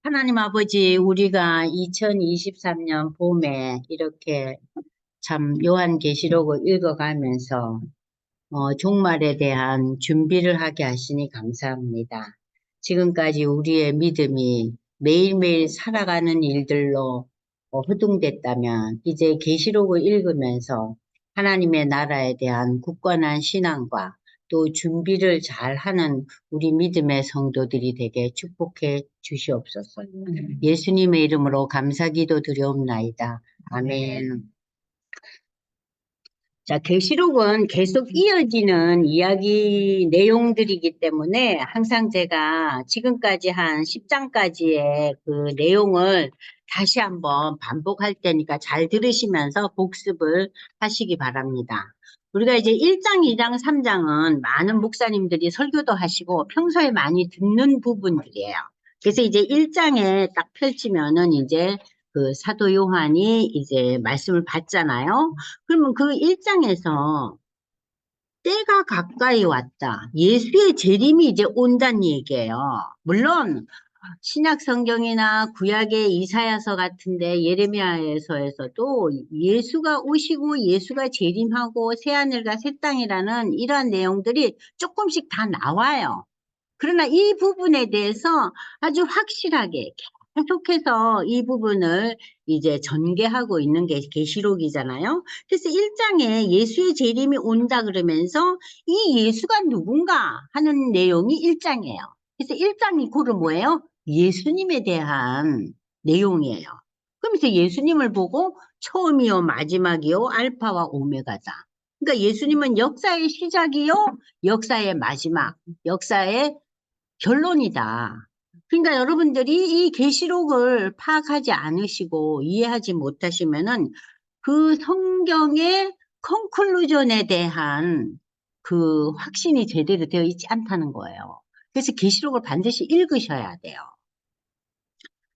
하나님 아버지, 우리가 2023년 봄에 이렇게 참 요한계시록을 읽어가면서 종말에 대한 준비를 하게 하시니 감사합니다. 지금까지 우리의 믿음이 매일매일 살아가는 일들로 허둥댔다면 이제 계시록을 읽으면서 하나님의 나라에 대한 굳건한 신앙과 또 준비를 잘하는 우리 믿음의 성도들이 되게 축복해 주시옵소서. 예수님의 이름으로 감사기도 드려옵나이다. 아멘. 자, 계시록은 계속 이어지는 이야기 내용들이기 때문에 항상 제가 지금까지 한 10장까지의 그 내용을 다시 한번 반복할 테니까 잘 들으시면서 복습을 하시기 바랍니다. 우리가 이제 1장, 2장, 3장은 많은 목사님들이 설교도 하시고 평소에 많이 듣는 부분들이에요. 그래서 이제 1장에 딱 펼치면은 이제 그 사도 요한이 이제 말씀을 받잖아요. 그러면 그 1장에서 때가 가까이 왔다. 예수의 재림이 이제 온다는 얘기예요. 물론 신약 성경이나 구약의 이사야서 같은데 예레미야서에서도 예수가 오시고 예수가 재림하고 새하늘과 새 땅이라는 이러한 내용들이 조금씩 다 나와요. 그러나 이 부분에 대해서 아주 확실하게 계속해서 이 부분을 이제 전개하고 있는 게 계시록이잖아요. 그래서 1장에 예수의 재림이 온다 그러면서 이 예수가 누군가 하는 내용이 1장이에요. 그래서 1장이 이코르 뭐예요? 예수님에 대한 내용이에요. 그러면서 예수님을 보고 처음이요 마지막이요 알파와 오메가다. 그러니까 예수님은 역사의 시작이요 역사의 마지막, 역사의 결론이다. 그러니까 여러분들이 이 계시록을 파악하지 않으시고 이해하지 못하시면은 그 성경의 컨클루전에 대한 그 확신이 제대로 되어 있지 않다는 거예요. 그래서 계시록을 반드시 읽으셔야 돼요.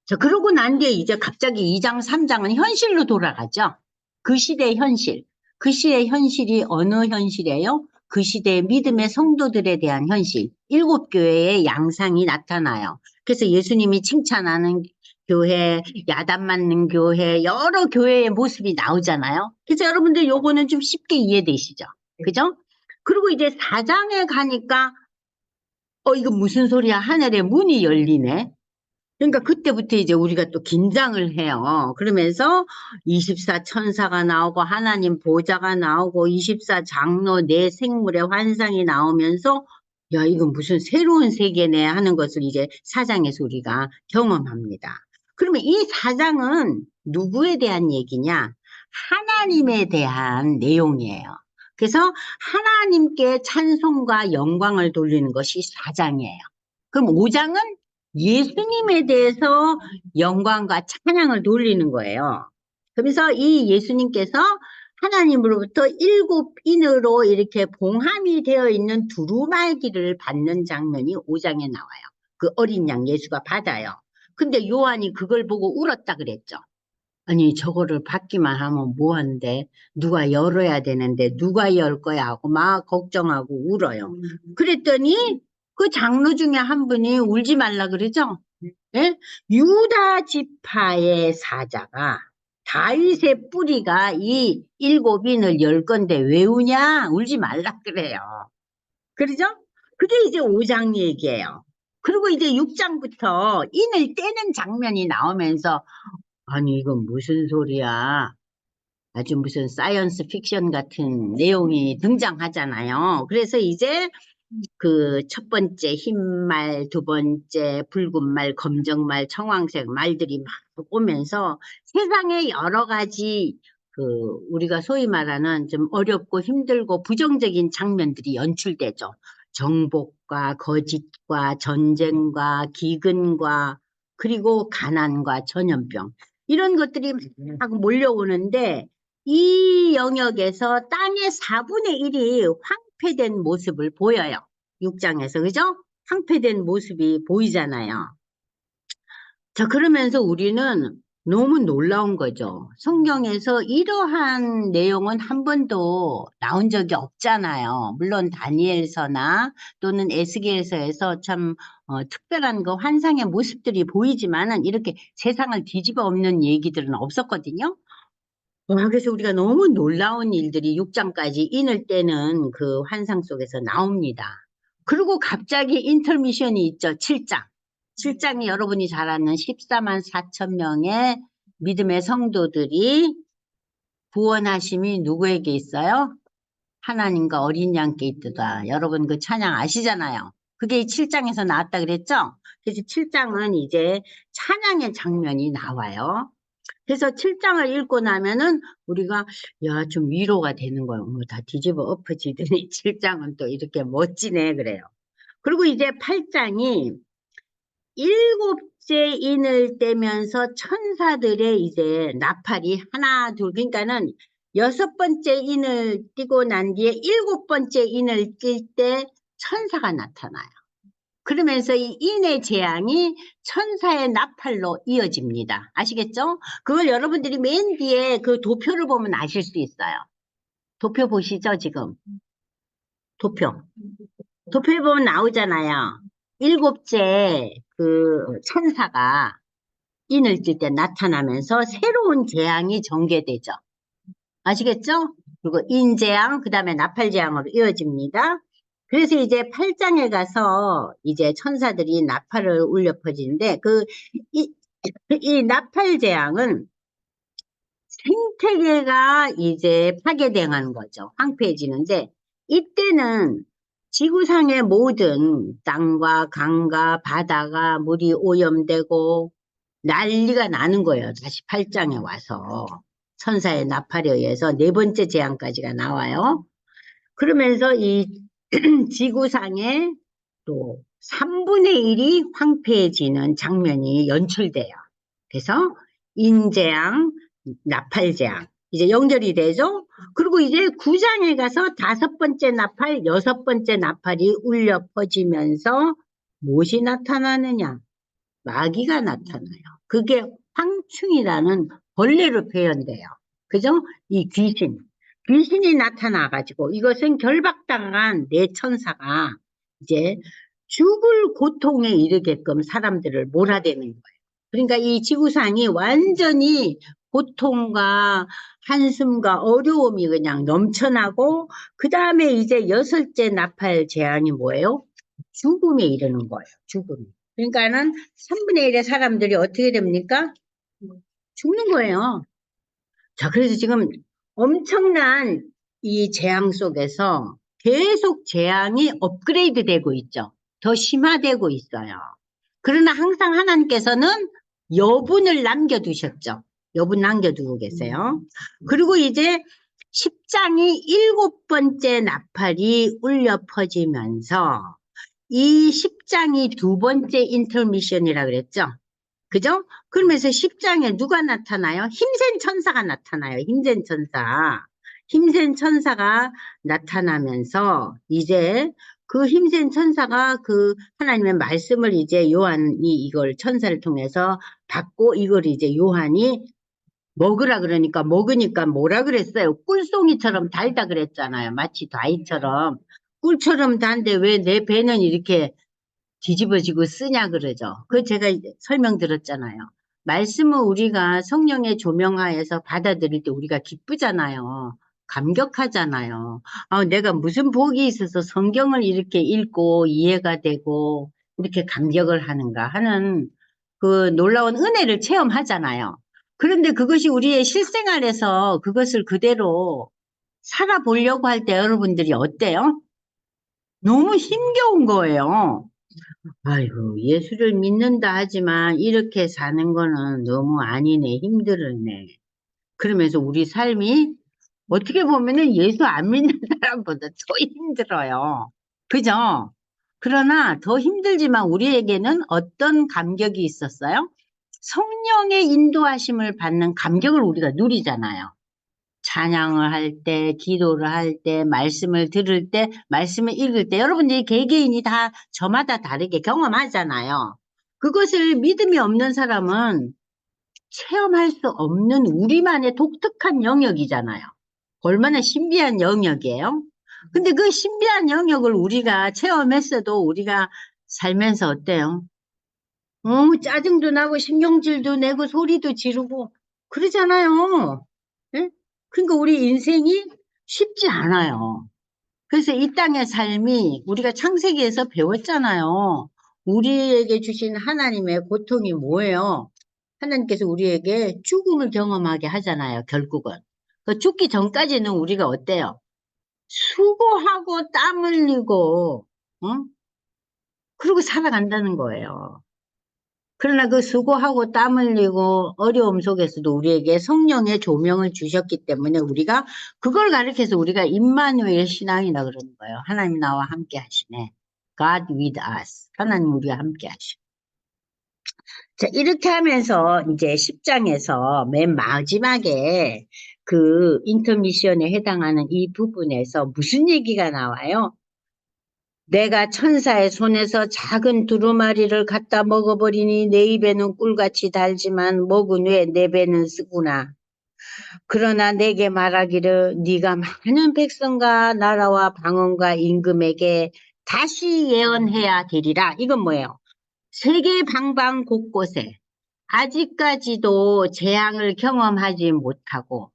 자, 그러고 난 뒤에 이제 갑자기 2장, 3장은 현실로 돌아가죠. 그 시대의 현실. 그 시대의 현실이 어느 현실이에요? 그 시대의 믿음의 성도들에 대한 현실. 7교회의 양상이 나타나요. 그래서 예수님이 칭찬하는 교회, 야단 맞는 교회, 여러 교회의 모습이 나오잖아요. 그래서 여러분들 요거는 좀 쉽게 이해되시죠? 그죠? 그리고 이제 4장에 가니까 이거 무슨 소리야? 하늘의 문이 열리네. 그러니까 그때부터 이제 우리가 또 긴장을 해요. 그러면서 24 천사가 나오고 하나님 보좌가 나오고 24 장로 네 생물의 환상이 나오면서 야, 이건 무슨 새로운 세계네 하는 것을 이제 4장에서 우리가 경험합니다. 그러면 이 4장은 누구에 대한 얘기냐? 하나님에 대한 내용이에요. 그래서 하나님께 찬송과 영광을 돌리는 것이 4장이에요. 그럼 5장은 예수님에 대해서 영광과 찬양을 돌리는 거예요. 그래서 이 예수님께서 하나님으로부터 7인으로 이렇게 봉함이 되어 있는 두루마기를 받는 장면이 5장에 나와요. 그 어린 양 예수가 받아요. 근데 요한이 그걸 보고 울었다 그랬죠. 아니 저거를 받기만 하면 뭐한데 누가 열어야 되는데 누가 열 거야 하고 막 걱정하고 울어요. 그랬더니 그 장로 중에 한 분이 울지 말라 그러죠. 예? 유다 지파의 사자가 다윗의 뿌리가 이 7인을 열 건데 왜 우냐? 울지 말라 그래요. 그러죠? 그게 이제 5장 얘기예요. 그리고 이제 6장부터 인을 떼는 장면이 나오면서 아니 이건 무슨 소리야? 아주 무슨 사이언스 픽션 같은 내용이 등장하잖아요. 그래서 이제 그 첫 번째 흰 말, 두 번째 붉은 말, 검정 말, 청황색 말들이 막 오면서 세상에 여러 가지 그 우리가 소위 말하는 좀 어렵고 힘들고 부정적인 장면들이 연출되죠. 정복과 거짓과 전쟁과 기근과 그리고 가난과 전염병 이런 것들이 막 몰려오는데 이 영역에서 땅의 4분의 1이 황폐된 모습을 보여요. 6장에서 그죠? 황폐된 모습이 보이잖아요. 자, 그러면서 우리는 너무 놀라운 거죠. 성경에서 이러한 내용은 한 번도 나온 적이 없잖아요. 물론 다니엘서나 또는 에스겔서에서 참 특별한 그 환상의 모습들이 보이지만은 이렇게 세상을 뒤집어 엎는 얘기들은 없었거든요. 그래서 우리가 너무 놀라운 일들이 6장까지 인을 때는 그 환상 속에서 나옵니다. 그리고 갑자기 인터미션이 있죠. 7장. 7장이 여러분이 잘 아는 14만 4천 명의 믿음의 성도들이 구원하심이 누구에게 있어요? 하나님과 어린 양께 있도다. 여러분 그 찬양 아시잖아요. 그게 7장에서 나왔다 그랬죠? 그래서 7장은 이제 찬양의 장면이 나와요. 그래서 7장을 읽고 나면은 우리가 야, 좀 위로가 되는 거예요. 다 뒤집어 엎어지더니 7장은 또 이렇게 멋지네 그래요. 그리고 이제 8장이 일곱째 인을 떼면서 천사들의 이제 나팔이 하나 둘 그러니까는 여섯 번째 인을 띄고 난 뒤에 일곱 번째 인을 띨 때 천사가 나타나요. 그러면서 이 인의 재앙이 천사의 나팔로 이어집니다. 아시겠죠? 그걸 여러분들이 맨 뒤에 그 도표를 보면 아실 수 있어요. 도표 보시죠, 지금? 도표. 도표에 보면 나오잖아요. 일곱째 그 천사가 인을 뜰 때 나타나면서 새로운 재앙이 전개되죠. 아시겠죠? 그리고 인재앙, 그 다음에 나팔재앙으로 이어집니다. 그래서 이제 8장에 가서 이제 천사들이 나팔을 울려 퍼지는데 이 나팔재앙은 생태계가 이제 파괴당하는 거죠. 황폐해지는데 이때는 지구상의 모든 땅과 강과 바다가 물이 오염되고 난리가 나는 거예요. 다시 8장에 와서. 천사의 나팔에 의해서 네 번째 재앙까지가 나와요. 그러면서 이 지구상에 또 3분의 1이 황폐해지는 장면이 연출돼요. 그래서 인재앙, 나팔재앙 이제 연결이 되죠. 그리고 이제 9장에 가서 다섯 번째 나팔, 여섯 번째 나팔이 울려 퍼지면서 무엇이 나타나느냐? 마귀가 나타나요. 그게 황충이라는 벌레로 표현돼요. 그죠? 이 귀신. 귀신이 나타나가지고 이것은 결박당한 내 천사가 이제 죽을 고통에 이르게끔 사람들을 몰아대는 거예요. 그러니까 이 지구상이 완전히 고통과 한숨과 어려움이 그냥 넘쳐나고 그 다음에 이제 여섯째 나팔 재앙이 뭐예요? 죽음에 이르는 거예요. 죽음. 그러니까는 3분의 1의 사람들이 어떻게 됩니까? 죽는 거예요. 자, 그래서 지금 엄청난 이 재앙 속에서 계속 재앙이 업그레이드 되고 있죠. 더 심화되고 있어요. 그러나 항상 하나님께서는 여분을 남겨두셨죠. 여분 남겨두고 계세요. 그리고 이제 10장이 일곱 번째 나팔이 울려 퍼지면서 이 10장이 두 번째 인터미션이라 그랬죠. 그죠? 그러면서 10장에 누가 나타나요? 힘센 천사가 나타나요. 힘센 천사. 힘센 천사가 나타나면서 이제 그 힘센 천사가 그 하나님의 말씀을 이제 요한이 이걸 천사를 통해서 받고 이걸 이제 요한이 먹으라 그러니까 먹으니까 뭐라 그랬어요? 꿀송이처럼 달다 그랬잖아요. 마치 다이처럼. 꿀처럼 단데 왜 내 배는 이렇게 뒤집어지고 쓰냐 그러죠. 그 제가 설명드렸잖아요. 말씀을 우리가 성령의 조명하에서 받아들일 때 우리가 기쁘잖아요. 감격하잖아요. 아, 내가 무슨 복이 있어서 성경을 이렇게 읽고 이해가 되고 이렇게 감격을 하는가 하는 그 놀라운 은혜를 체험하잖아요. 그런데 그것이 우리의 실생활에서 그것을 그대로 살아보려고 할 때 여러분들이 어때요? 너무 힘겨운 거예요. 아이고, 예수를 믿는다 하지만 이렇게 사는 거는 너무 아니네, 힘들네. 그러면서 우리 삶이 어떻게 보면은 예수 안 믿는 사람보다 더 힘들어요. 그죠? 그러나 더 힘들지만 우리에게는 어떤 감격이 있었어요? 성령의 인도하심을 받는 감격을 우리가 누리잖아요. 찬양을 할 때, 기도를 할 때, 말씀을 들을 때, 말씀을 읽을 때, 여러분들이 개개인이 다 저마다 다르게 경험하잖아요. 그것을 믿음이 없는 사람은 체험할 수 없는 우리만의 독특한 영역이잖아요. 얼마나 신비한 영역이에요? 근데 그 신비한 영역을 우리가 체험했어도 우리가 살면서 어때요? 짜증도 나고 신경질도 내고 소리도 지르고 그러잖아요. 예? 그러니까 우리 인생이 쉽지 않아요. 그래서 이 땅의 삶이 우리가 창세기에서 배웠잖아요. 우리에게 주신 하나님의 고통이 뭐예요? 하나님께서 우리에게 죽음을 경험하게 하잖아요, 결국은. 그 죽기 전까지는 우리가 어때요? 수고하고 땀 흘리고, 어? 그러고 살아간다는 거예요. 그러나 그 수고하고 땀 흘리고 어려움 속에서도 우리에게 성령의 조명을 주셨기 때문에 우리가 그걸 가르쳐서 우리가 임마누엘 신앙이라 그러는 거예요. 하나님 나와 함께 하시네. God with us. 하나님 우리와 함께 하시네. 자, 이렇게 하면서 이제 10장에서 맨 마지막에 그 인터미션에 해당하는 이 부분에서 무슨 얘기가 나와요? 내가 천사의 손에서 작은 두루마리를 갖다 먹어버리니 내 입에는 꿀같이 달지만 먹은 후에 내 배는 쓰구나. 그러나 내게 말하기를 네가 많은 백성과 나라와 방언과 임금에게 다시 예언해야 되리라. 이건 뭐예요? 세계 방방 곳곳에 아직까지도 재앙을 경험하지 못하고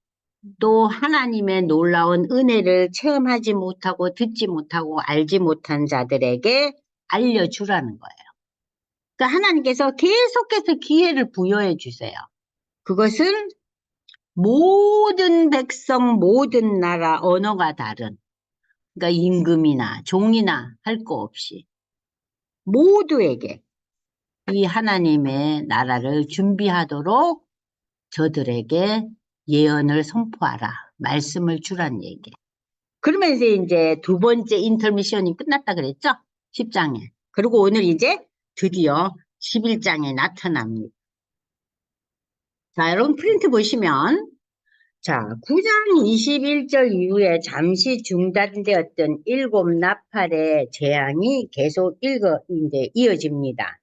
또 하나님의 놀라운 은혜를 체험하지 못하고 듣지 못하고 알지 못한 자들에게 알려주라는 거예요. 그러니까 하나님께서 계속해서 기회를 부여해 주세요. 그것은 모든 백성, 모든 나라, 언어가 다른, 그러니까 임금이나 종이나 할 거 없이 모두에게 이 하나님의 나라를 준비하도록 저들에게 예언을 선포하라. 말씀을 주란 얘기. 그러면서 이제 두 번째 인터미션이 끝났다 그랬죠? 10장에. 그리고 오늘 이제 드디어 11장에 나타납니다. 자, 여러분 프린트 보시면 자, 9장 21절 이후에 잠시 중단되었던 일곱 나팔의 재앙이 계속 이제 이어집니다.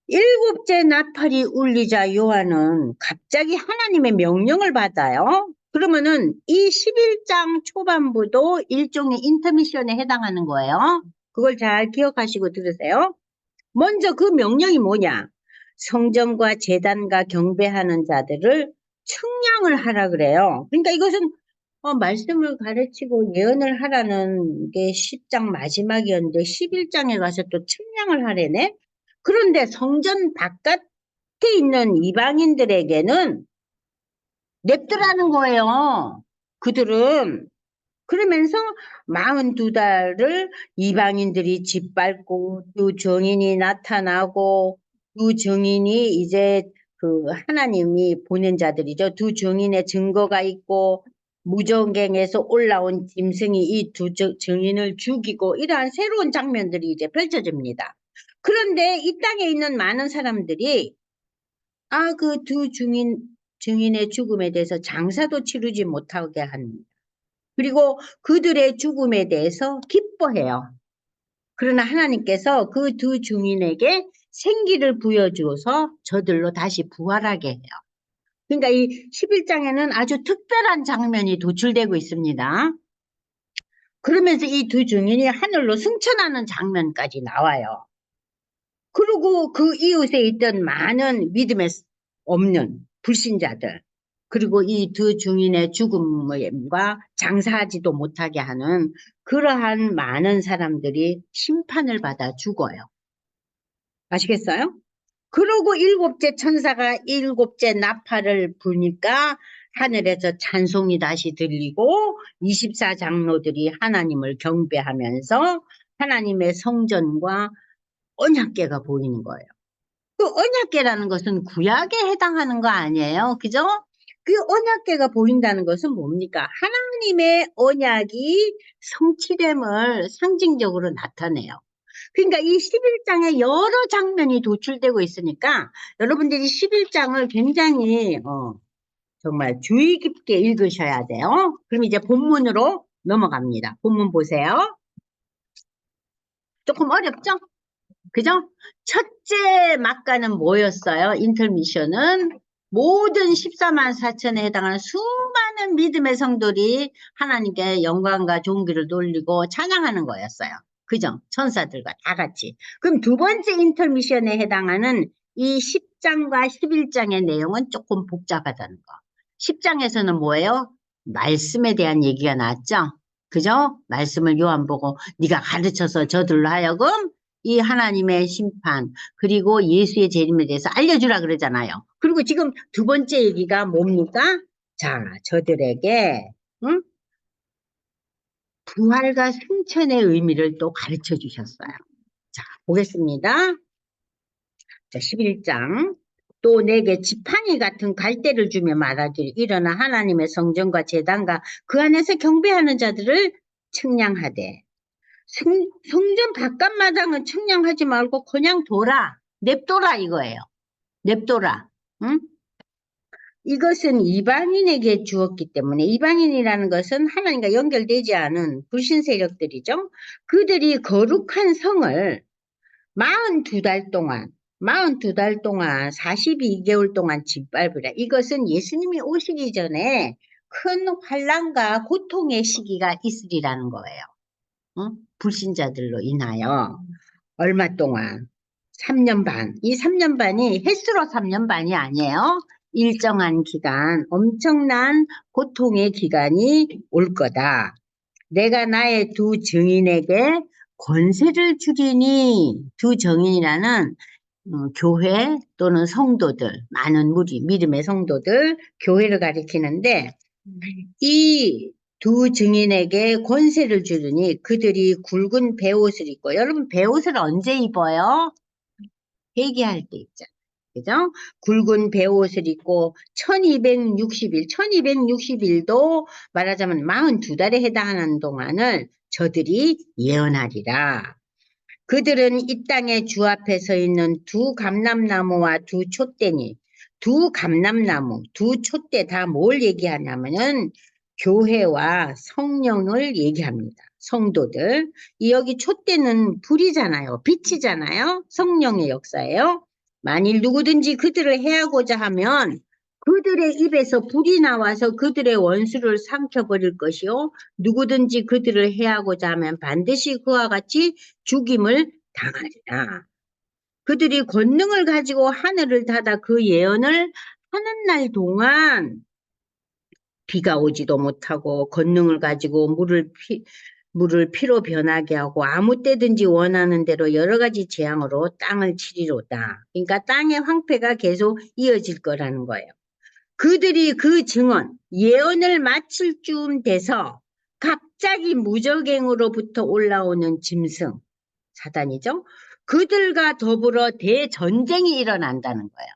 일곱째 나팔이 울리자 요한은 갑자기 하나님의 명령을 받아요. 그러면은 이 11장 초반부도 일종의 인터미션에 해당하는 거예요. 그걸 잘 기억하시고 들으세요. 먼저 그 명령이 뭐냐? 성전과 제단과 경배하는 자들을 청량을 하라 그래요. 그러니까 이것은 말씀을 가르치고 예언을 하라는 게 10장 마지막이었는데 11장에 가서 또 청량을 하래네. 그런데 성전 바깥에 있는 이방인들에게는 냅두라는 거예요. 그들은. 그러면서 42달을 이방인들이 짓밟고 또 정인이 나타나고 두 정인이 이제 그 하나님이 보낸 자들이죠. 두 정인의 증거가 있고 무전갱에서 올라온 짐승이 이 두 정인을 죽이고 이러한 새로운 장면들이 이제 펼쳐집니다. 그런데 이 땅에 있는 많은 사람들이 그 두 증인의 죽음에 대해서 장사도 치르지 못하게 합니다. 그리고 그들의 죽음에 대해서 기뻐해요. 그러나 하나님께서 그 두 증인에게 생기를 부여주어서 저들로 다시 부활하게 해요. 그러니까 이 11장에는 아주 특별한 장면이 도출되고 있습니다. 그러면서 이 두 증인이 하늘로 승천하는 장면까지 나와요. 그리고 그 이웃에 있던 많은 믿음에 없는 불신자들, 그리고 이 두 증인의 죽음과 장사하지도 못하게 하는 그러한 많은 사람들이 심판을 받아 죽어요. 아시겠어요? 그러고 일곱째 천사가 일곱째 나팔을 부니까 하늘에서 찬송이 다시 들리고 24장로들이 하나님을 경배하면서 하나님의 성전과 언약궤가 보이는 거예요. 그 언약궤라는 것은 구약에 해당하는 거 아니에요? 그죠? 그 언약궤가 보인다는 것은 뭡니까? 하나님의 언약이 성취됨을 상징적으로 나타내요. 그러니까 이 11장에 여러 장면이 도출되고 있으니까 여러분들이 11장을 굉장히 정말 주의 깊게 읽으셔야 돼요. 그럼 이제 본문으로 넘어갑니다. 본문 보세요. 조금 어렵죠? 그죠? 첫째 막가는 뭐였어요? 인터미션은 모든 14만 4천에 해당하는 수많은 믿음의 성들이 하나님께 영광과 존귀를 돌리고 찬양하는 거였어요. 그죠? 천사들과 다 같이. 그럼 두 번째 인터미션에 해당하는 이 10장과 11장의 내용은 조금 복잡하다는 거. 10장에서는 뭐예요? 말씀에 대한 얘기가 나왔죠? 그죠? 말씀을 요한보고 네가 가르쳐서 저들로 하여금 이 하나님의 심판 그리고 예수의 재림에 대해서 알려주라 그러잖아요. 그리고 지금 두 번째 얘기가 뭡니까? 자, 저들에게 응? 부활과 승천의 의미를 또 가르쳐 주셨어요. 자, 보겠습니다. 자, 11장. 또 내게 지팡이 같은 갈대를 주며 말하기를 일어나 하나님의 성전과 제단과 그 안에서 경배하는 자들을 측량하되 성전 바깥마당은 측량하지 말고 그냥 둬라. 냅둬라 이거예요. 냅둬라. 응? 이것은 이방인에게 주었기 때문에 이방인이라는 것은 하나님과 연결되지 않은 불신 세력들이죠. 그들이 거룩한 성을 42달 동안 42달 동안 42개월 동안 짓밟으라. 이것은 예수님이 오시기 전에 큰 환난과 고통의 시기가 있으리라는 거예요. 응? 불신자들로 인하여 얼마 동안 3년 반. 이 3년 반이 횟수로 3년 반이 아니에요. 일정한 기간, 엄청난 고통의 기간이 올 거다. 내가 나의 두 증인에게 권세를 주리니 두 증인이라는 교회 또는 성도들, 많은 무리, 믿음의 성도들, 교회를 가리키는데 이 두 증인에게 권세를 주르니 그들이 굵은 베옷을 입고 여러분 베옷을 언제 입어요? 회개할 때 있잖아요. 그죠? 굵은 베옷을 입고 1260일, 1260일도 말하자면 42달에 해당하는 동안을 저들이 예언하리라. 그들은 이 땅에 주 앞에 서 있는 두 감람나무와 두 촛대니 두 감람나무, 두 촛대 다 뭘 얘기하냐면은 교회와 성령을 얘기합니다. 성도들. 여기 촛대는 불이잖아요. 빛이잖아요. 성령의 역사예요. 만일 누구든지 그들을 해하고자 하면 그들의 입에서 불이 나와서 그들의 원수를 삼켜버릴 것이요. 누구든지 그들을 해하고자 하면 반드시 그와 같이 죽임을 당하리라. 그들이 권능을 가지고 하늘을 닫아 그 예언을 하는 날 동안 비가 오지도 못하고 권능을 가지고 물을 피로 변하게 하고 아무 때든지 원하는 대로 여러 가지 재앙으로 땅을 치리로다. 그러니까 땅의 황폐가 계속 이어질 거라는 거예요. 그들이 그 증언, 예언을 마칠 쯤 돼서 갑자기 무적행으로부터 올라오는 짐승, 사단이죠. 그들과 더불어 대전쟁이 일어난다는 거예요.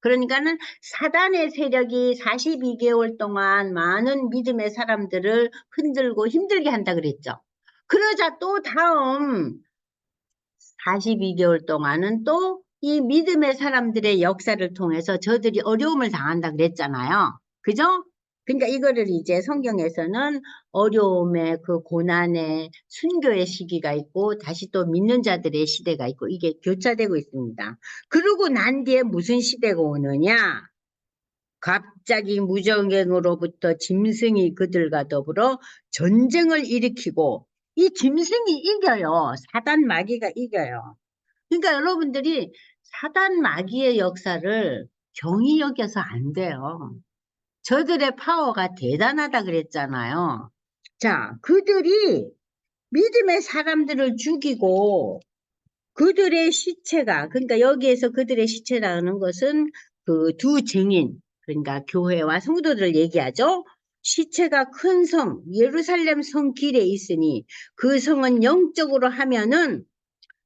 그러니까는 사단의 세력이 42개월 동안 많은 믿음의 사람들을 흔들고 힘들게 한다 그랬죠. 그러자 또 다음 42개월 동안은 또 이 믿음의 사람들의 역사를 통해서 저들이 어려움을 당한다 그랬잖아요. 그죠? 그러니까 이거를 이제 성경에서는 어려움의 그 고난의 순교의 시기가 있고 다시 또 믿는 자들의 시대가 있고 이게 교차되고 있습니다. 그러고 난 뒤에 무슨 시대가 오느냐? 갑자기 무정행으로부터 짐승이 그들과 더불어 전쟁을 일으키고 이 짐승이 이겨요. 사단 마귀가 이겨요. 그러니까 여러분들이 사단 마귀의 역사를 경히 여겨서 안 돼요. 저들의 파워가 대단하다 그랬잖아요. 자, 그들이 믿음의 사람들을 죽이고 그들의 시체가, 그러니까 여기에서 그들의 시체라는 것은 그 두 증인, 그러니까 교회와 성도들을 얘기하죠. 시체가 큰 성, 예루살렘 성 길에 있으니 그 성은 영적으로 하면은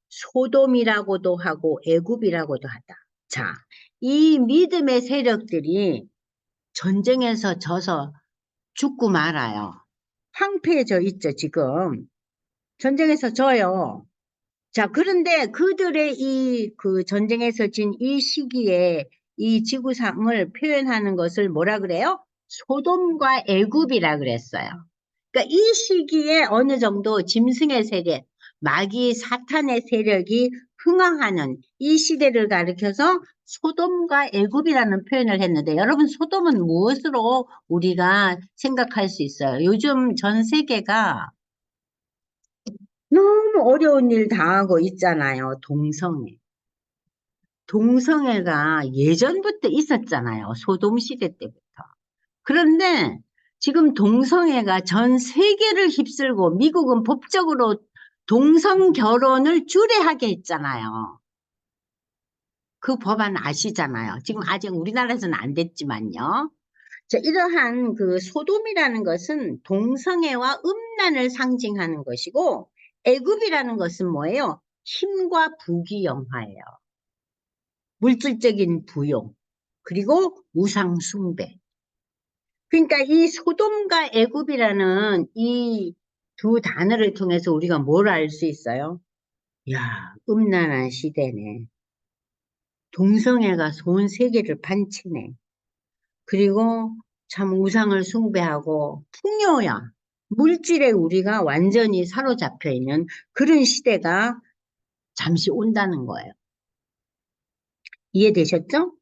소돔이라고도 하고 애굽이라고도 하다. 자, 이 믿음의 세력들이 전쟁에서 져서 죽고 말아요. 황폐해져 있죠, 지금. 전쟁에서 져요. 자, 그런데 그들의 그 전쟁에서 진 이 시기에 이 지구상을 표현하는 것을 뭐라 그래요? 소돔과 애굽이라 그랬어요. 그러니까 이 시기에 어느 정도 짐승의 세력, 마귀 사탄의 세력이 흥황하는 이 시대를 가리켜서 소돔과 애굽이라는 표현을 했는데 여러분 소돔은 무엇으로 우리가 생각할 수 있어요? 요즘 전 세계가 너무 어려운 일 당하고 있잖아요. 동성애. 동성애가 예전부터 있었잖아요. 소돔 시대 때부터. 그런데 지금 동성애가 전 세계를 휩쓸고 미국은 법적으로 동성 결혼을 주례하게 했잖아요. 그 법안 아시잖아요. 지금 아직 우리나라에서는 안 됐지만요. 자, 이러한 그 소돔이라는 것은 동성애와 음란을 상징하는 것이고 애굽이라는 것은 뭐예요? 힘과 부귀영화예요. 물질적인 부용 그리고 우상 숭배. 그러니까 이 소돔과 애굽이라는 이 두 단어를 통해서 우리가 뭘 알 수 있어요? 야, 음란한 시대네. 동성애가 온 세계를 판치네. 그리고 참 우상을 숭배하고 풍요야. 물질에 우리가 완전히 사로잡혀 있는 그런 시대가 잠시 온다는 거예요. 이해되셨죠?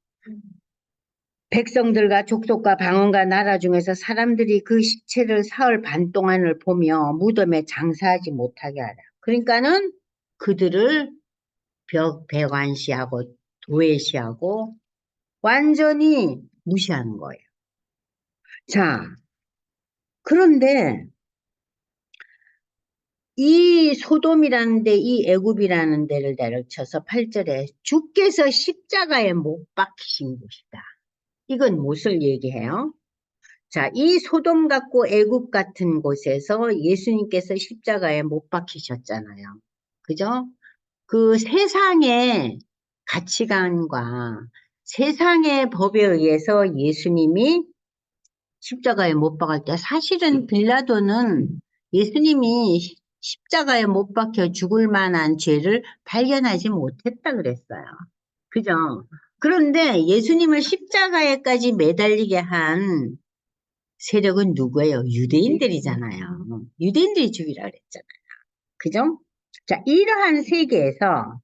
백성들과 족속과 방언과 나라 중에서 사람들이 그 시체를 사흘 반 동안을 보며 무덤에 장사하지 못하게 하라. 그러니까는 그들을 배관시하고 도외시하고 완전히 무시하는 거예요. 자, 그런데 이 소돔이라는 데, 이 애굽이라는 데를 내려쳐서 8절에 주께서 십자가에 못 박히신 곳이다. 이건 무엇을 얘기해요? 자, 이 소돔 같고 애굽 같은 곳에서 예수님께서 십자가에 못 박히셨잖아요. 그죠? 그 세상의 가치관과 세상의 법에 의해서 예수님이 십자가에 못 박을 때 사실은 빌라도는 예수님이 십자가에 못 박혀 죽을 만한 죄를 발견하지 못했다 그랬어요. 그죠? 그런데 예수님을 십자가에까지 매달리게 한 세력은 누구예요? 유대인들이잖아요. 유대인들이 죽이라 그랬잖아요. 그죠? 자, 이러한 세계에서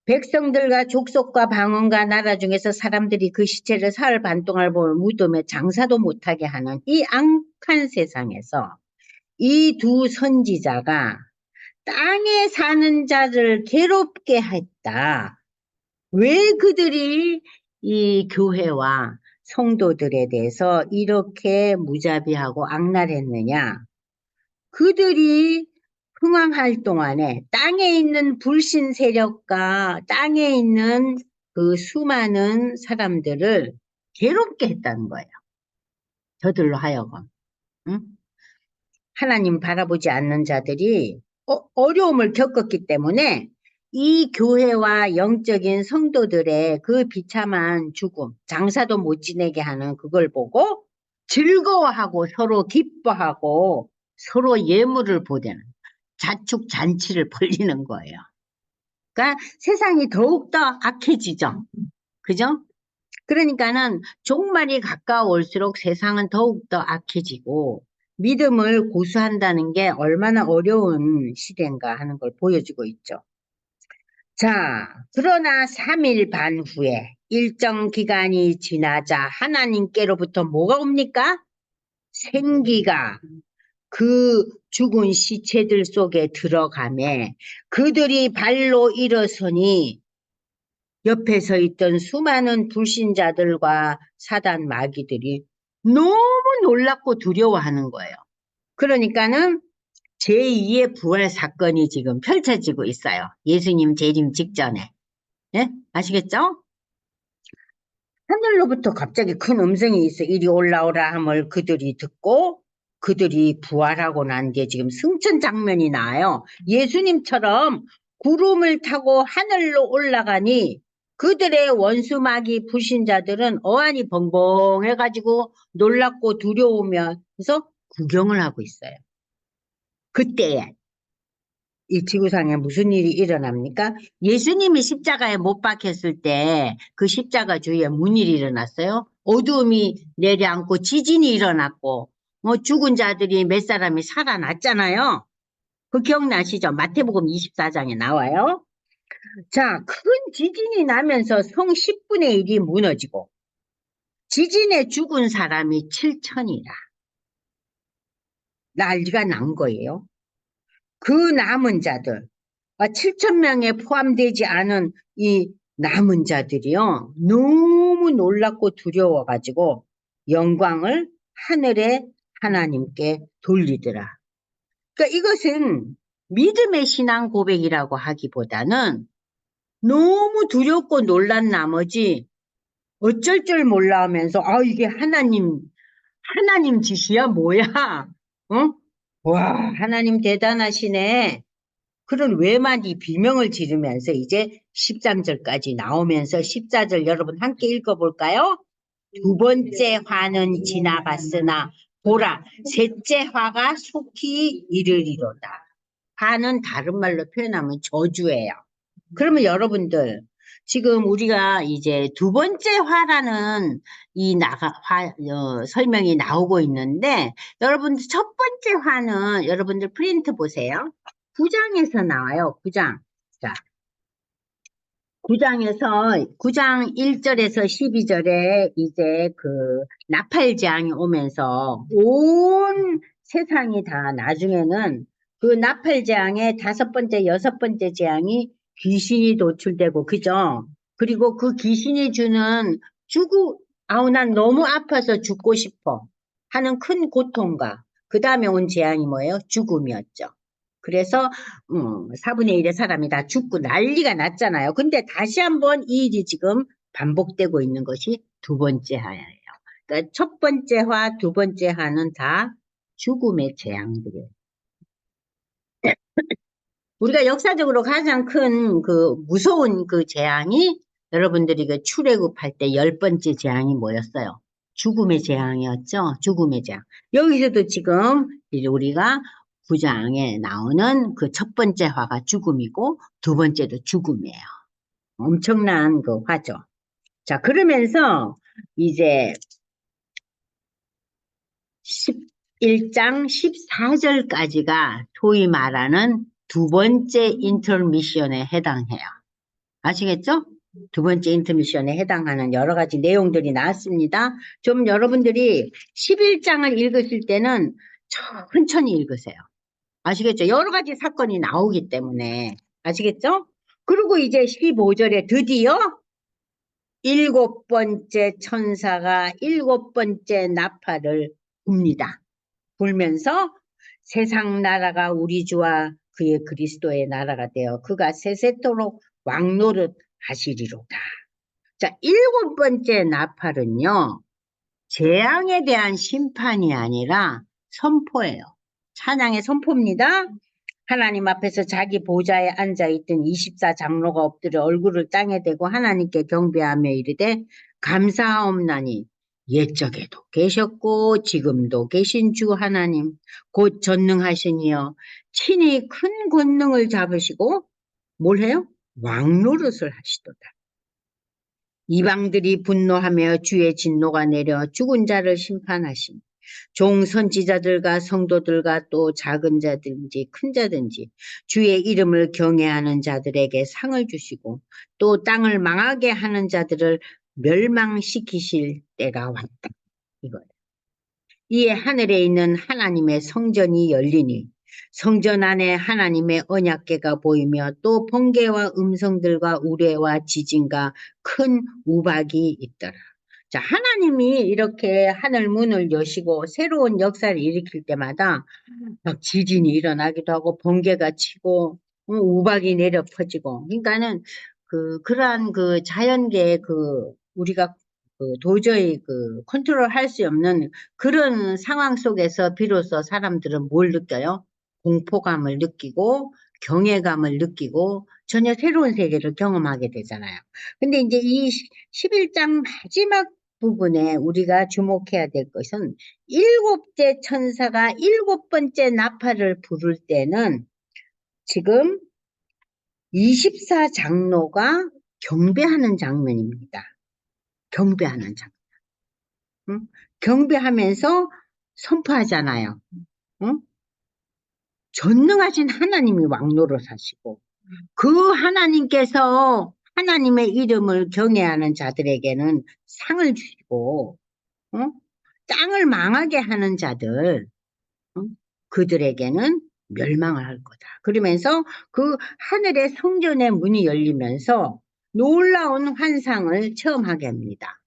백성들과 족속과 방언과 나라 중에서 사람들이 그 시체를 사흘 반 동안 보면 무덤에 장사도 못하게 하는 이 악한 세상에서 이 두 선지자가 땅에 사는 자를 괴롭게 했다. 왜 그들이 이 교회와 성도들에 대해서 이렇게 무자비하고 악랄했느냐? 그들이 흥황할 동안에 땅에 있는 불신 세력과 땅에 있는 그 수많은 사람들을 괴롭게 했다는 거예요. 저들로 하여금. 응? 하나님 바라보지 않는 자들이 어려움을 겪었기 때문에 이 교회와 영적인 성도들의 그 비참한 죽음, 장사도 못 지내게 하는 그걸 보고 즐거워하고 서로 기뻐하고 서로 예물을 보대는 자축 잔치를 벌리는 거예요. 그러니까 세상이 더욱더 악해지죠. 그죠? 그러니까는 종말이 가까워올수록 세상은 더욱더 악해지고 믿음을 고수한다는 게 얼마나 어려운 시대인가 하는 걸 보여주고 있죠. 자, 그러나 3일 반 후에 일정 기간이 지나자 하나님께로부터 뭐가 옵니까? 생기가 그 죽은 시체들 속에 들어가매 그들이 발로 일어서니 옆에 서 있던 수많은 불신자들과 사단 마귀들이 너무 놀랍고 두려워하는 거예요. 그러니까는 제2의 부활 사건이 지금 펼쳐지고 있어요. 예수님 재림 직전에. 예? 아시겠죠? 하늘로부터 갑자기 큰 음성이 있어. 이리 올라오라 함을 그들이 듣고 그들이 부활하고 난 게 지금 승천 장면이 나와요. 예수님처럼 구름을 타고 하늘로 올라가니 그들의 원수마귀 불신자들은 어안이 벙벙해가지고 놀랍고 두려우면서 구경을 하고 있어요. 그때에 이 지구상에 무슨 일이 일어납니까? 예수님이 십자가에 못 박혔을 때 그 십자가 주위에 무슨 일이 일어났어요? 어두움이 내려앉고 지진이 일어났고 죽은 자들이 몇 사람이 살아났잖아요. 그 기억나시죠? 마태복음 24장에 나와요. 자, 큰 지진이 나면서 성 10분의 1이 무너지고 지진에 죽은 사람이 7천이라 난리가 난 거예요. 그 남은 자들, 7천 명에 포함되지 않은 이 남은 자들이요. 너무 놀랍고 두려워가지고 영광을 하늘의 하나님께 돌리더라. 그러니까 이것은 믿음의 신앙 고백이라고 하기보다는 너무 두렵고 놀란 나머지 어쩔 줄 몰라 하면서 이게 하나님 짓이야 뭐야? 어? 와, 하나님 대단하시네. 그런 외마디 비명을 지르면서 이제 13절까지 나오면서 14절 여러분 함께 읽어볼까요? 두 번째 화는 지나갔으나 보라, 셋째 화가 속히 이르리로다. 화는 다른 말로 표현하면 저주예요. 그러면 여러분들 지금 우리가 이제 두 번째 화라는 설명이 나오고 있는데 여러분들 첫 번째 화는 여러분들 프린트 보세요. 9장에서 나와요. 9장. 자, 9장 1절에서 12절에 이제 그 나팔재앙이 오면서 온 세상이 다 나중에는 그 나팔재앙의 다섯 번째, 여섯 번째 재앙이 귀신이 도출되고, 그죠? 그리고 그 귀신이 주는 아우, 난 너무 아파서 죽고 싶어 하는 큰 고통과, 그 다음에 온 재앙이 뭐예요? 죽음이었죠. 그래서 4분의 1의 사람이 다 죽고 난리가 났잖아요. 근데 다시 한번 이 일이 지금 반복되고 있는 것이 두 번째 하예요. 그러니까 첫 번째 화, 두 번째 화는 다 죽음의 재앙들이에요. 우리가 역사적으로 가장 큰 그 무서운 그 재앙이 여러분들이 그 출애굽할 때 열 번째 재앙이 뭐였어요? 죽음의 재앙이었죠. 죽음의 재앙. 여기서도 지금 이제 우리가 9장에 나오는 그 첫 번째 화가 죽음이고 두 번째도 죽음이에요. 엄청난 그 화죠. 자, 그러면서 이제 11장 14절까지가 소위 말하는 두 번째 인터미션에 해당해요. 아시겠죠? 두 번째 인터미션에 해당하는 여러 가지 내용들이 나왔습니다. 좀 여러분들이 11장을 읽으실 때는 천천히 읽으세요. 아시겠죠? 여러 가지 사건이 나오기 때문에. 아시겠죠? 그리고 이제 15절에 드디어 일곱 번째 천사가 일곱 번째 나팔을 붑니다. 불면서 세상 나라가 우리 주와 그의 그리스도의 나라가 되어 그가 세세토록 왕노릇 하시리로다. 자, 일곱 번째 나팔은요, 재앙에 대한 심판이 아니라 선포예요. 찬양의 선포입니다. 하나님 앞에서 자기 보좌에 앉아있던 24 장로가 엎드려 얼굴을 땅에 대고 하나님께 경배하며 이르되 감사하옵나니 옛적에도 계셨고 지금도 계신 주 하나님 곧 전능하시니여 친히 큰 권능을 잡으시고 뭘 해요? 왕노릇을 하시도다. 이방들이 분노하며 주의 진노가 내려 죽은 자를 심판하시니 종 선지자들과 성도들과 또 작은 자든지 큰 자든지 주의 이름을 경외하는 자들에게 상을 주시고 또 땅을 망하게 하는 자들을 멸망시키실 때가 왔다. 이거예요. 이에 하늘에 있는 하나님의 성전이 열리니 성전 안에 하나님의 언약궤가 보이며 또 번개와 음성들과 우레와 지진과 큰 우박이 있더라. 자, 하나님이 이렇게 하늘 문을 여시고 새로운 역사를 일으킬 때마다 막 지진이 일어나기도 하고 번개가 치고 우박이 내려 퍼지고 그러니까는 그러한 그 자연계의 우리가 도저히 컨트롤할 수 없는 그런 상황 속에서 비로소 사람들은 뭘 느껴요? 공포감을 느끼고 경외감을 느끼고 전혀 새로운 세계를 경험하게 되잖아요. 근데 이제 이 11장 마지막 부분에 우리가 주목해야 될 것은 일곱째 천사가 일곱 번째 나팔을 부를 때는 지금 24 장로가 경배하는 장면입니다. 경배하는 장면. 응? 경배하면서 선포하잖아요. 응? 전능하신 하나님이 왕노릇 하시고 그 하나님께서 하나님의 이름을 경외하는 자들에게는 상을 주시고, 어? 땅을 망하게 하는 자들, 어? 그들에게는 멸망을 할 거다. 그러면서 그 하늘의 성전의 문이 열리면서 놀라운 환상을 체험하게 합니다.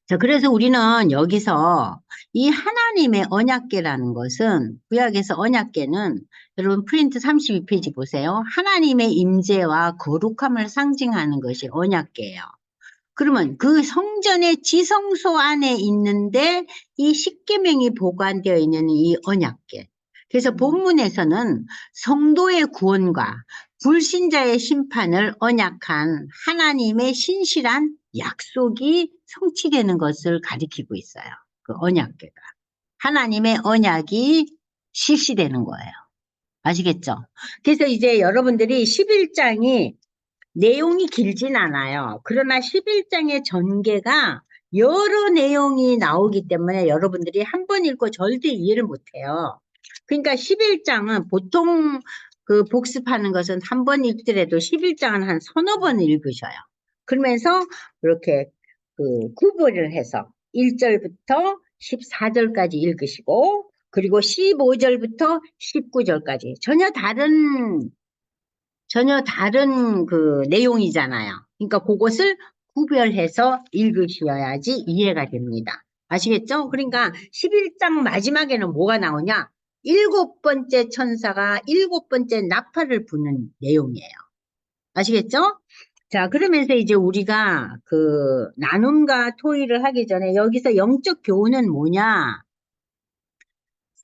자, 그래서 우리는 여기서 이 하나님의 언약궤라는 것은, 구약에서 언약궤는, 여러분 프린트 32페이지 보세요. 하나님의 임재와 거룩함을 상징하는 것이 언약궤예요. 그러면 그 성전의 지성소 안에 있는데 이 십계명이 보관되어 있는 이 언약궤. 그래서 본문에서는 성도의 구원과 불신자의 심판을 언약한 하나님의 신실한 약속이 성취되는 것을 가리키고 있어요. 그 언약궤가. 하나님의 언약이 실시되는 거예요. 아시겠죠? 그래서 이제 여러분들이 11장이 내용이 길진 않아요. 그러나 11장의 전개가 여러 내용이 나오기 때문에 여러분들이 한 번 읽고 절대 이해를 못해요. 그러니까 11장은 보통 그 복습하는 것은 한 번 읽더라도 11장은 한 서너 번 읽으셔요. 그러면서 이렇게 그 구분을 해서 1절부터 14절까지 읽으시고, 그리고 15절부터 19절까지 전혀 다른 그 내용이잖아요. 그러니까 그것을 구별해서 읽으셔야지 이해가 됩니다. 아시겠죠? 그러니까 11장 마지막에는 뭐가 나오냐? 7번째 천사가 7번째 나팔을 부는 내용이에요. 아시겠죠? 자, 그러면서 이제 우리가 그 나눔과 토의를 하기 전에 여기서 영적 교훈은 뭐냐?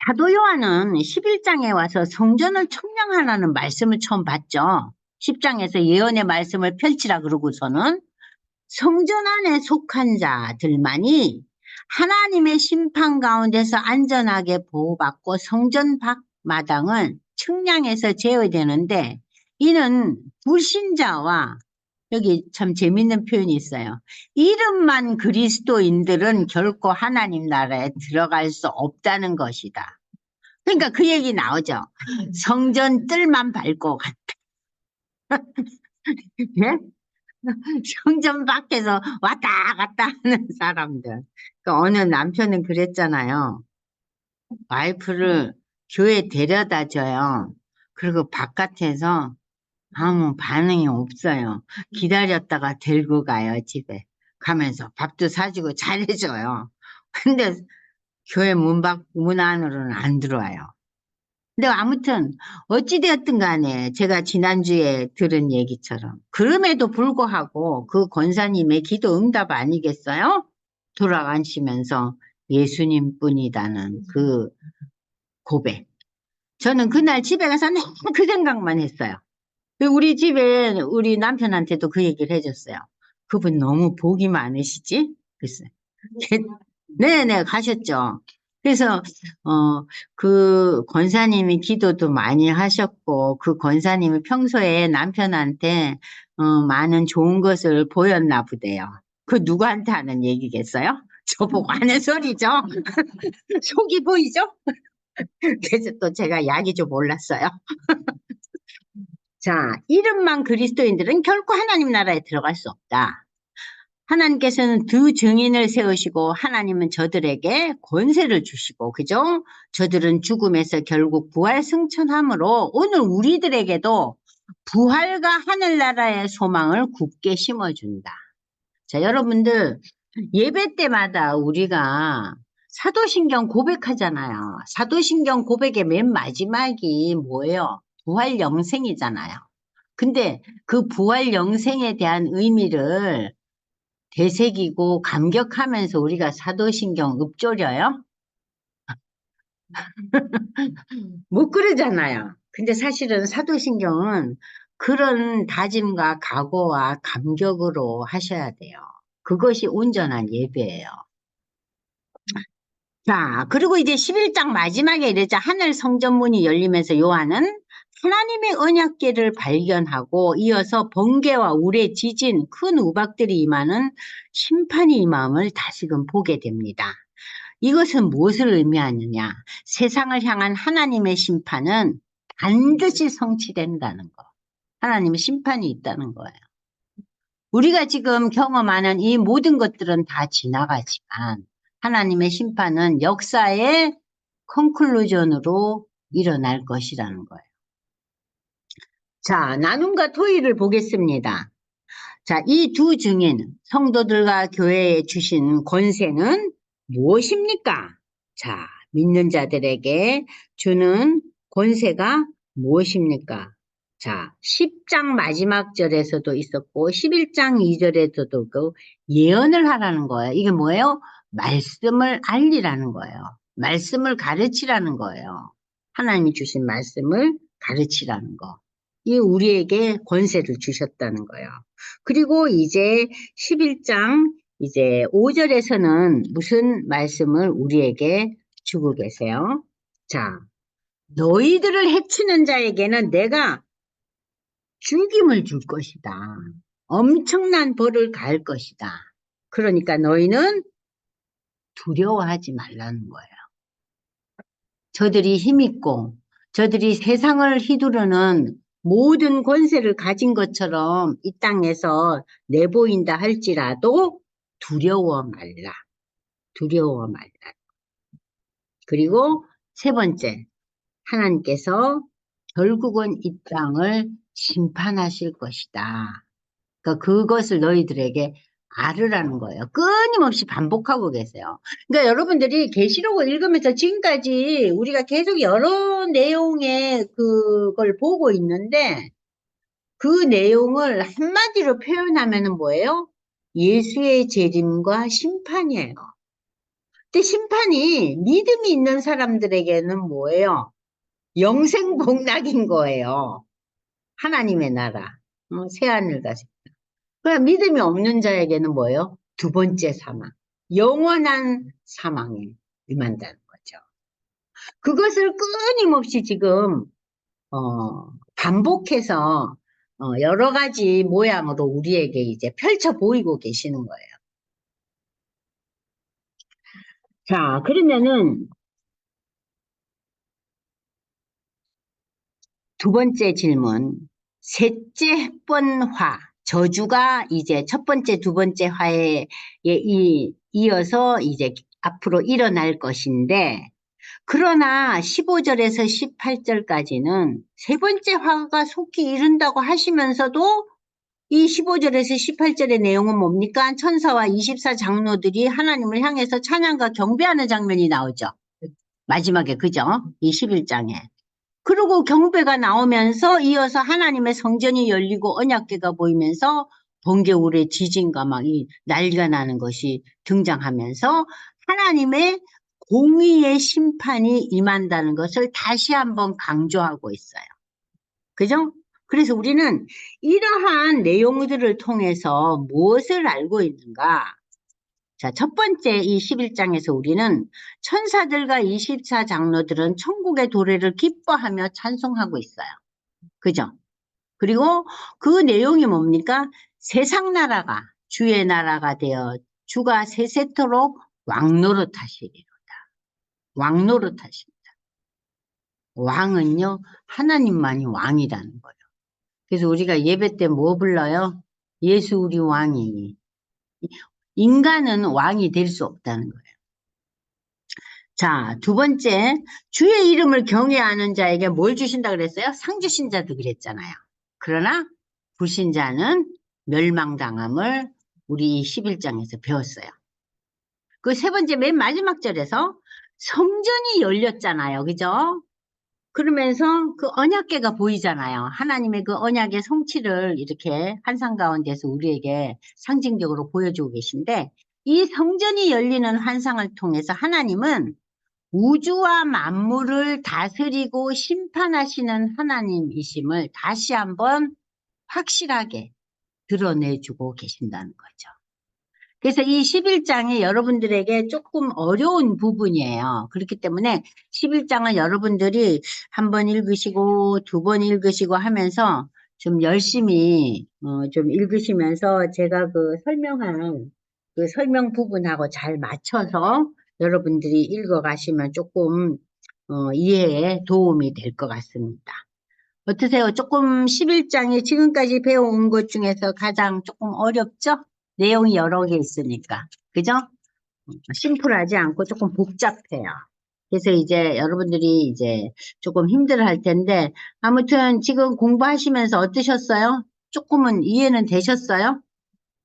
사도 요한은 11장에 와서 성전을 청량하라는 말씀을 처음 봤죠. 10장에서 예언의 말씀을 펼치라 그러고서는 성전 안에 속한 자들만이 하나님의 심판 가운데서 안전하게 보호받고 성전 밖 마당을 청량해서 제어되는데, 이는 불신자와, 여기 참 재밌는 표현이 있어요. 이름만 그리스도인들은 결코 하나님 나라에 들어갈 수 없다는 것이다. 그러니까 그 얘기 나오죠. 성전 뜰만 밟고 예? 성전 밖에서 왔다 갔다 하는 사람들. 그러니까 어느 남편은 그랬잖아요. 와이프를 교회 데려다 줘요. 그리고 바깥에서 아무 반응이 없어요. 기다렸다가 데리고 가요, 집에. 가면서 밥도 사주고 잘해줘요. 근데 교회 문 안으로는 안 들어와요. 근데 아무튼 어찌되었든 간에 제가 지난주에 들은 얘기처럼 그럼에도 불구하고 그 권사님의 기도 응답 아니겠어요? 돌아가시면서 예수님 뿐이다는 그 고백. 저는 그날 집에 가서 늘 그 생각만 했어요. 우리 집에 우리 남편한테도 그 얘기를 해줬어요. 그분 너무 복이 많으시지? 글쎄. 네네, 가셨죠. 그래서, 그 권사님이 기도도 많이 하셨고, 그 권사님이 평소에 남편한테, 많은 좋은 것을 보였나 보대요. 그 누구한테 하는 얘기겠어요? 저보고 하는 소리죠? 속이 보이죠? 그래서 또 제가 약이 좀 올랐어요. 자, 이름만 그리스도인들은 결코 하나님 나라에 들어갈 수 없다. 하나님께서는 두 증인을 세우시고 하나님은 저들에게 권세를 주시고, 그죠? 저들은 죽음에서 결국 부활 승천함으로 오늘 우리들에게도 부활과 하늘나라의 소망을 굳게 심어준다. 자, 여러분들 예배 때마다 우리가 사도신경 고백하잖아요. 사도신경 고백의 맨 마지막이 뭐예요? 부활 영생이잖아요. 근데 그 부활 영생에 대한 의미를 되새기고 감격하면서 우리가 사도신경 읊조려요? 못 그러잖아요. 근데 사실은 사도신경은 그런 다짐과 각오와 감격으로 하셔야 돼요. 그것이 온전한 예배예요. 자, 그리고 이제 11장 마지막에 이랬죠. 하늘 성전문이 열리면서 요한은 하나님의 언약궤를 발견하고 이어서 번개와 우레, 지진, 큰 우박들이 임하는 심판이 임함을 다시금 보게 됩니다. 이것은 무엇을 의미하느냐? 세상을 향한 하나님의 심판은 반드시 성취된다는 거. 하나님의 심판이 있다는 거예요. 우리가 지금 경험하는 이 모든 것들은 다 지나가지만 하나님의 심판은 역사의 컨클루전으로 일어날 것이라는 거예요. 자, 나눔과 토의를 보겠습니다. 자, 이 두 증인, 성도들과 교회에 주신 권세는 무엇입니까? 자, 믿는 자들에게 주는 권세가 무엇입니까? 자, 10장 마지막 절에서도 있었고, 11장 2절에서도 그 예언을 하라는 거예요. 이게 뭐예요? 말씀을 알리라는 거예요. 말씀을 가르치라는 거예요. 하나님이 주신 말씀을 가르치라는 거. 이 우리에게 권세를 주셨다는 거예요. 그리고 이제 11장 이제 5절에서는 무슨 말씀을 우리에게 주고 계세요? 자, 너희들을 해치는 자에게는 내가 죽임을 줄 것이다. 엄청난 벌을 가할 것이다. 그러니까 너희는 두려워하지 말라는 거예요. 저들이 힘있고 저들이 세상을 휘두르는 모든 권세를 가진 것처럼 이 땅에서 내보인다 할지라도 두려워 말라. 두려워 말라. 그리고 세 번째, 하나님께서 결국은 이 땅을 심판하실 것이다. 그러니까 그것을 너희들에게 알으라는 거예요. 끊임없이 반복하고 계세요. 그러니까 여러분들이 계시록을 읽으면서 지금까지 우리가 계속 여러 내용의 그걸 보고 있는데 그 내용을 한마디로 표현하면은 뭐예요? 예수의 재림과 심판이에요. 근데 심판이 믿음이 있는 사람들에게는 뭐예요? 영생복락인 거예요. 하나님의 나라. 새하늘과 새 땅. 그러니까 믿음이 없는 자에게는 뭐예요? 두 번째 사망. 영원한 사망에 임한다는 거죠. 그것을 끊임없이 지금 반복해서 여러 가지 모양으로 우리에게 이제 펼쳐 보이고 계시는 거예요. 자, 그러면은 두 번째 질문. 셋째 번화. 저주가 이제 첫 번째, 두 번째 화에 이어서 이제 앞으로 일어날 것인데, 그러나 15절에서 18절까지는 세 번째 화가 속히 이른다고 하시면서도 이 15절에서 18절의 내용은 뭡니까? 천사와 24 장로들이 하나님을 향해서 찬양과 경배하는 장면이 나오죠. 마지막에, 그죠? 이 11장에. 그리고 경배가 나오면서 이어서 하나님의 성전이 열리고 언약궤가 보이면서 번개울의 지진과 막 이 난리가 나는 것이 등장하면서 하나님의 공의의 심판이 임한다는 것을 다시 한번 강조하고 있어요. 그죠? 그래서 우리는 이러한 내용들을 통해서 무엇을 알고 있는가? 자, 첫 번째 이 11장에서 우리는 천사들과 24 장로들은 천국의 도래를 기뻐하며 찬송하고 있어요. 그죠? 그리고 그 내용이 뭡니까? 세상 나라가 주의 나라가 되어 주가 세세토록 왕노릇하시리로다. 왕노릇하십니다. 왕은요, 하나님만이 왕이라는 거예요. 그래서 우리가 예배 때 뭐 불러요? 예수 우리 왕이니. 인간은 왕이 될 수 없다는 거예요. 자, 두 번째, 주의 이름을 경외하는 자에게 뭘 주신다 그랬어요? 상 주신 자도 그랬잖아요. 그러나 불신자는 멸망당함을 우리 11장에서 배웠어요. 그 세 번째 맨 마지막 절에서 성전이 열렸잖아요. 그죠? 그러면서 그 언약궤가 보이잖아요. 하나님의 그 언약의 성취를 이렇게 환상 가운데서 우리에게 상징적으로 보여주고 계신데 이 성전이 열리는 환상을 통해서 하나님은 우주와 만물을 다스리고 심판하시는 하나님이심을 다시 한번 확실하게 드러내주고 계신다는 거죠. 그래서 이 11장이 여러분들에게 조금 어려운 부분이에요. 그렇기 때문에 11장을 여러분들이 한 번 읽으시고 두 번 읽으시고 하면서 좀 열심히 좀 읽으시면서 제가 그 설명한 그 설명 부분하고 잘 맞춰서 여러분들이 읽어가시면 조금 이해에 도움이 될 것 같습니다. 어떠세요? 조금 11장이 지금까지 배워온 것 중에서 가장 조금 어렵죠? 내용이 여러 개 있으니까. 그죠? 심플하지 않고 조금 복잡해요. 그래서 이제 여러분들이 이제 조금 힘들어 할 텐데, 아무튼 지금 공부하시면서 어떠셨어요? 조금은 이해는 되셨어요?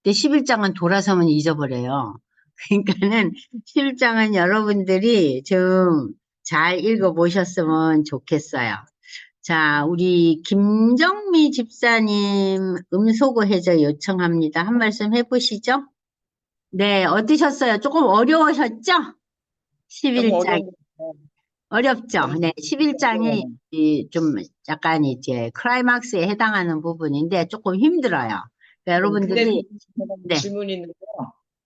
근데 11장은 돌아서면 잊어버려요. 그러니까는 11장은 여러분들이 좀 잘 읽어보셨으면 좋겠어요. 자, 우리 김정미 집사님 음소거 해제 요청합니다. 한 말씀 해보시죠. 네, 어떠셨어요? 조금 어려우셨죠? 조금 11장. 어려운 것 같아요. 어렵죠? 너무 네, 11장이 어려워요. 좀 약간 이제 클라이막스에 해당하는 부분인데 조금 힘들어요. 그러니까 근데 여러분들이, 제가 네, 질문이 있는데요.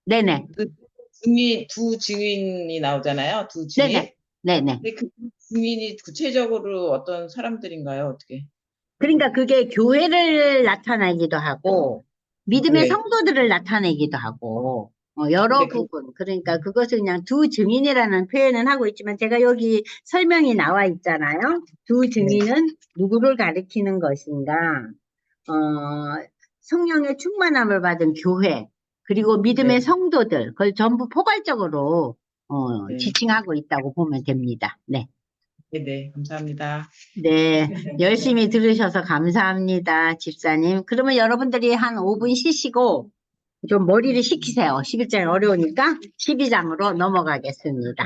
네네, 그 증인, 두 증인이 나오잖아요. 두 네네, 증인. 네네. 근데 그 증인이 구체적으로 어떤 사람들인가요? 어떻게? 그러니까 그게 교회를 나타내기도 하고, 믿음의 네. 성도들을 나타내기도 하고, 여러 근데 그 부분. 그러니까 그것을 그냥 두 증인이라는 표현은 하고 있지만, 제가 여기 설명이 나와 있잖아요. 두 네. 증인은 누구를 가리키는 것인가? 성령의 충만함을 받은 교회, 그리고 믿음의 네. 성도들, 그걸 전부 포괄적으로, 네. 지칭하고 있다고 보면 됩니다. 네. 네. 네. 감사합니다. 네, 열심히 들으셔서 감사합니다, 집사님. 그러면 여러분들이 한 5분 쉬시고 좀 머리를 식히세요. 11장이 어려우니까 12장으로 넘어가겠습니다.